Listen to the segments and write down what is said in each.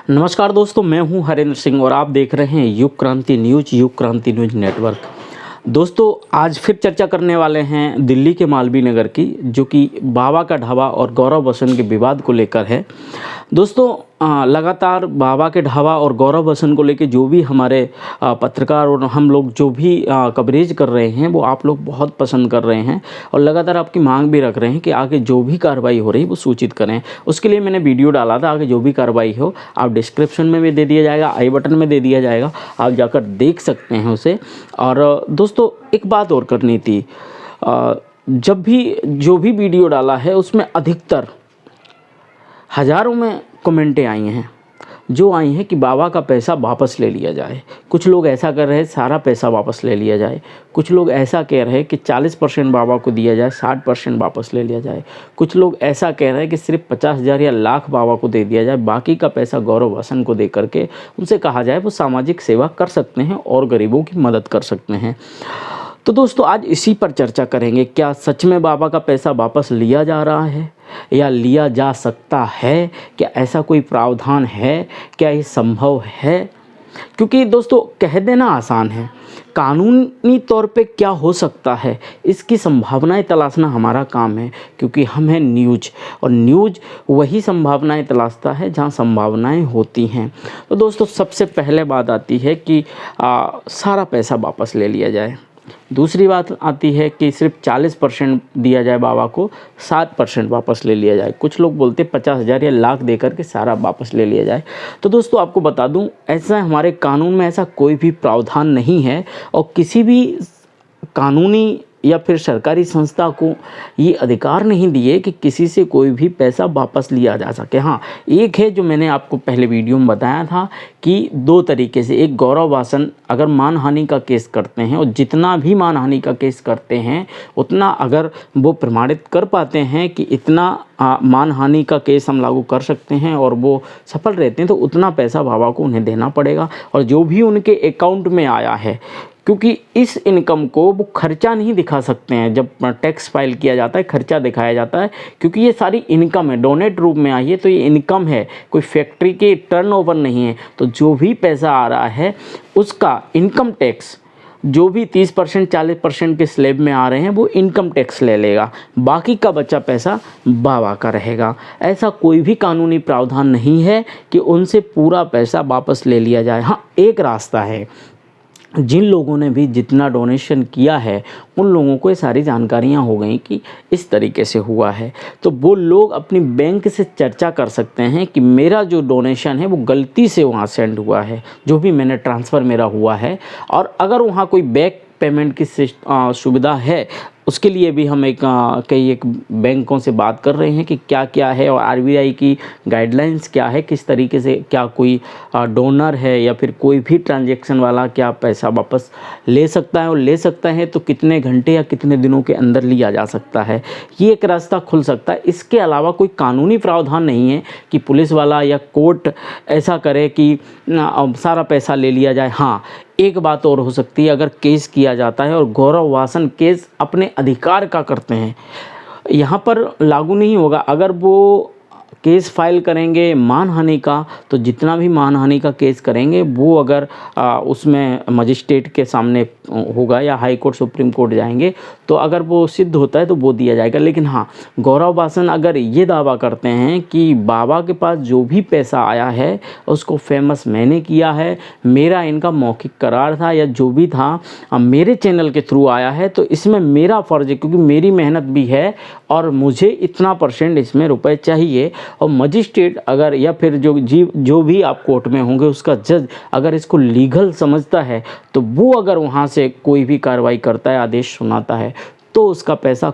नमस्कार दोस्तों, मैं हूं हरेंद्र सिंह और आप देख रहे हैं युग क्रांति न्यूज़ नेटवर्क। दोस्तों, आज फिर चर्चा करने वाले हैं दिल्ली के मालवीय नगर की, जो कि बाबा का ढाबा और गौरव बसन के विवाद को लेकर है। दोस्तों, लगातार बाबा के ढाबा और गौरव बसन को लेकर जो भी हमारे पत्रकार और हम लोग जो भी कवरेज कर रहे हैं वो आप लोग बहुत पसंद कर रहे हैं और लगातार आपकी मांग भी रख रहे हैं कि आगे जो भी कार्रवाई हो रही है वो सूचित करें। उसके लिए मैंने वीडियो डाला था, आगे जो भी कार्रवाई हो आप डिस्क्रिप्शन में भी दे दिया जाएगा, आई बटन में दे दिया जाएगा, आप जाकर देख सकते हैं उसे। और दोस्तों, एक बात और करनी थी, जब भी जो भी वीडियो डाला है उसमें अधिकतर हज़ारों में कमेंटें आई हैं, जो आई हैं कि बाबा का पैसा वापस ले लिया जाए। कुछ लोग ऐसा कर रहे हैं सारा पैसा वापस ले लिया जाए, कुछ लोग ऐसा कह रहे हैं कि 40% बाबा को दिया जाए, 60% वापस ले लिया जाए। कुछ लोग ऐसा कह रहे हैं कि सिर्फ 50,000 या लाख बाबा को दे दिया जाए, बाकी का पैसा गौरव बसन को दे करके उनसे कहा जाए वो सामाजिक सेवा कर सकते हैं और गरीबों की मदद कर सकते हैं। तो दोस्तों, आज इसी पर चर्चा करेंगे। क्या सच में बाबा का पैसा वापस लिया जा रहा है या लिया जा सकता है? क्या ऐसा कोई प्रावधान है? क्या ये संभव है? क्योंकि दोस्तों, कह देना आसान है, कानूनी तौर पे क्या हो सकता है इसकी संभावनाएं तलाशना हमारा काम है, क्योंकि हम हैं न्यूज़ और न्यूज़ वही संभावनाएं तलाशता है जहां संभावनाएं होती हैं। तो दोस्तों, सबसे पहले बात आती है कि सारा पैसा वापस ले लिया जाए। दूसरी बात आती है कि सिर्फ 40% दिया जाए बाबा को, 7% वापस ले लिया जाए। कुछ लोग बोलते 50,000 या लाख देकर के सारा वापस ले लिया जाए। तो दोस्तों, आपको बता दूं, ऐसा हमारे कानून में ऐसा कोई भी प्रावधान नहीं है और किसी भी कानूनी या फिर सरकारी संस्था को ये अधिकार नहीं दिए कि किसी से कोई भी पैसा वापस लिया जा सके। हाँ, एक है जो मैंने आपको पहले वीडियो में बताया था कि दो तरीके से, एक गौरव बसन अगर मानहानि का केस करते हैं और जितना भी मानहानि का केस करते हैं उतना अगर वो प्रमाणित कर पाते हैं कि इतना मानहानि का केस हम लागू कर सकते हैं और वो सफल रहते हैं, तो उतना पैसा बाबा को उन्हें देना पड़ेगा। और जो भी उनके अकाउंट में आया है, क्योंकि इस इनकम को वो खर्चा नहीं दिखा सकते हैं, जब टैक्स फाइल किया जाता है खर्चा दिखाया जाता है, क्योंकि ये सारी इनकम है, डोनेट रूप में आई है, तो ये इनकम है, कोई फैक्ट्री के टर्नओवर नहीं है। तो जो भी पैसा आ रहा है उसका इनकम टैक्स, जो भी 30% 40% के स्लैब में आ रहे हैं वो इनकम टैक्स ले लेगा, बाकी का बचा पैसा बाबा का रहेगा। ऐसा कोई भी कानूनी प्रावधान नहीं है कि उनसे पूरा पैसा वापस ले लिया जाए। हाँ, एक रास्ता है, जिन लोगों ने भी जितना डोनेशन किया है उन लोगों को ये सारी जानकारियाँ हो गई कि इस तरीके से हुआ है, तो वो लोग अपनी बैंक से चर्चा कर सकते हैं कि मेरा जो डोनेशन है वो गलती से वहाँ सेंड हुआ है, जो भी मैंने ट्रांसफ़र मेरा हुआ है। और अगर वहाँ कोई बैक पेमेंट की सुविधा है, उसके लिए भी हम कई बैंकों से बात कर रहे हैं कि क्या क्या है और आरबीआई की गाइडलाइंस क्या है, किस तरीके से, क्या कोई डोनर है या फिर कोई भी ट्रांजैक्शन वाला क्या पैसा वापस ले सकता है, और ले सकता है तो कितने घंटे या कितने दिनों के अंदर लिया जा सकता है। ये एक रास्ता खुल सकता है। इसके अलावा कोई कानूनी प्रावधान नहीं है कि पुलिस वाला या कोर्ट ऐसा करे कि सारा पैसा ले लिया जाए। हाँ, एक बात और हो सकती है, अगर केस किया जाता है और गौरव बसन केस अपने अधिकार का करते हैं, यहाँ पर लागू नहीं होगा। अगर वो केस फाइल करेंगे मानहानि का, तो जितना भी मानहानि का केस करेंगे वो अगर उसमें मजिस्ट्रेट के सामने होगा या हाई कोर्ट सुप्रीम कोर्ट जाएंगे, तो अगर वो सिद्ध होता है तो वो दिया जाएगा। लेकिन हाँ, गौरव बसन अगर ये दावा करते हैं कि बाबा के पास जो भी पैसा आया है उसको फेमस मैंने किया है, मेरा इनका मौखिक करार था या जो भी था मेरे चैनल के थ्रू आया है, तो इसमें मेरा फ़र्ज़ है क्योंकि मेरी मेहनत भी है और मुझे इतना % इसमें रुपए चाहिए। और मजिस्ट्रेट अगर या फिर जो भी आप कोर्ट में होंगे उसका जज अगर इसको लीगल समझता है, तो वो अगर वहाँ से कोई भी कार्रवाई करता है, आदेश सुनाता है, तो उसका पैसा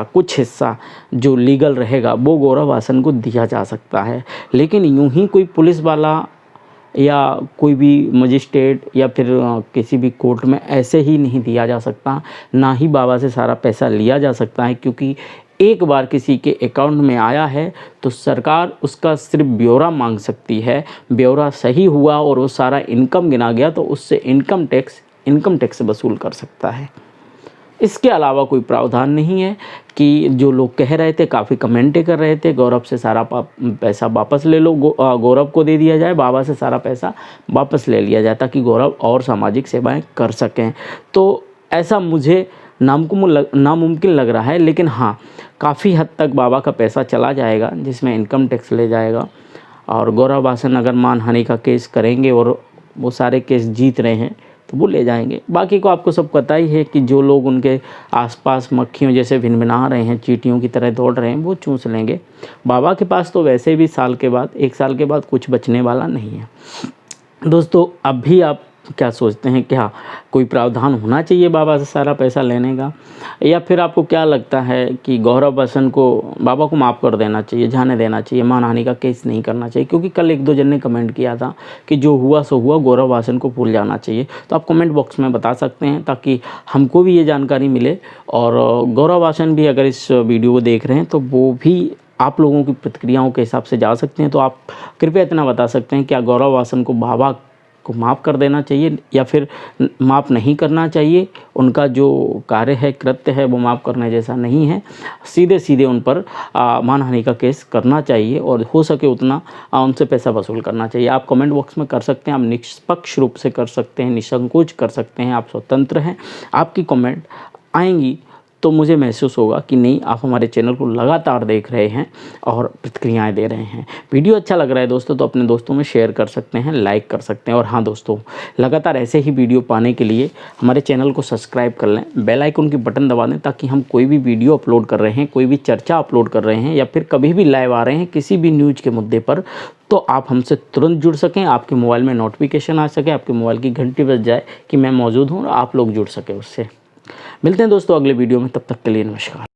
कुछ हिस्सा जो लीगल रहेगा वो गौरव बसन को दिया जा सकता है। लेकिन यूं ही कोई पुलिस वाला या कोई भी मजिस्ट्रेट या फिर किसी भी कोर्ट में ऐसे ही नहीं दिया जा सकता, ना ही बाबा से सारा पैसा लिया जा सकता है। क्योंकि एक बार किसी के अकाउंट में आया है तो सरकार उसका सिर्फ ब्यौरा मांग सकती है। ब्यौरा सही हुआ और वो सारा इनकम गिना गया तो उससे इनकम टैक्स वसूल कर सकता है। इसके अलावा कोई प्रावधान नहीं है कि जो लोग कह रहे थे, काफ़ी कमेंटें कर रहे थे, गौरव से सारा पैसा वापस ले लो, गौरव को दे दिया जाए, बाबा से सारा पैसा वापस ले लिया जाए ताकि गौरव और सामाजिक सेवाएं कर सकें। तो ऐसा मुझे नामुमकिन लग रहा है, लेकिन हाँ, काफ़ी हद तक बाबा का पैसा चला जाएगा जिसमें इनकम टैक्स ले जाएगा। और गौरव वासन अगर मानहानि का केस करेंगे और वो सारे केस जीत रहे हैं तो वो ले जाएंगे। बाकी को आपको सब पता ही है कि जो लोग उनके आसपास मक्खियों जैसे भिनभिना रहे हैं, चींटियों की तरह दौड़ रहे हैं, वो चूस लेंगे। बाबा के पास तो वैसे भी एक साल के बाद कुछ बचने वाला नहीं है। दोस्तों, अब भी आप क्या सोचते हैं, क्या कोई प्रावधान होना चाहिए बाबा से सारा पैसा लेने का, या फिर आपको क्या लगता है कि गौरव वासन को, बाबा को माफ़ कर देना चाहिए, जाने देना चाहिए, मानहानि का केस नहीं करना चाहिए? क्योंकि कल 1-2 जन ने कमेंट किया था कि जो हुआ सो हुआ, गौरव वासन को भूल जाना चाहिए। तो आप कमेंट बॉक्स में बता सकते हैं ताकि हमको भी ये जानकारी मिले, और गौरव वासन भी अगर इस वीडियो को देख रहे हैं तो वो भी आप लोगों की प्रतिक्रियाओं के हिसाब से जा सकते हैं। तो आप कृपया इतना बता सकते हैं, क्या गौरव वासन को बाबा को माफ़ कर देना चाहिए या फिर माफ़ नहीं करना चाहिए? उनका जो कार्य है, कृत्य है, वो माफ़ करने जैसा नहीं है। सीधे सीधे उन पर मानहानि का केस करना चाहिए और हो सके उतना उनसे पैसा वसूल करना चाहिए। आप कमेंट बॉक्स में कर सकते हैं, आप निष्पक्ष रूप से कर सकते हैं, निसंकोच कर सकते हैं, आप स्वतंत्र हैं। आपकी कमेंट आएंगी तो मुझे महसूस होगा कि नहीं, आप हमारे चैनल को लगातार देख रहे हैं और प्रतिक्रियाएं दे रहे हैं। वीडियो अच्छा लग रहा है दोस्तों तो अपने दोस्तों में शेयर कर सकते हैं, लाइक कर सकते हैं। और हाँ दोस्तों, लगातार ऐसे ही वीडियो पाने के लिए हमारे चैनल को सब्सक्राइब कर लें, बेल आइकन की बटन दबा दें, ताकि हम कोई भी वीडियो अपलोड कर रहे हैं, कोई भी चर्चा अपलोड कर रहे हैं या फिर कभी भी लाइव आ रहे हैं किसी भी न्यूज़ के मुद्दे पर, तो आप हमसे तुरंत जुड़ सकें, आपके मोबाइल में नोटिफिकेशन आ सके, आपके मोबाइल की घंटी बज जाए कि मैं मौजूद हूँ और आप लोग जुड़ सकें उससे। मिलते हैं दोस्तों अगले वीडियो में, तब तक के लिए नमस्कार।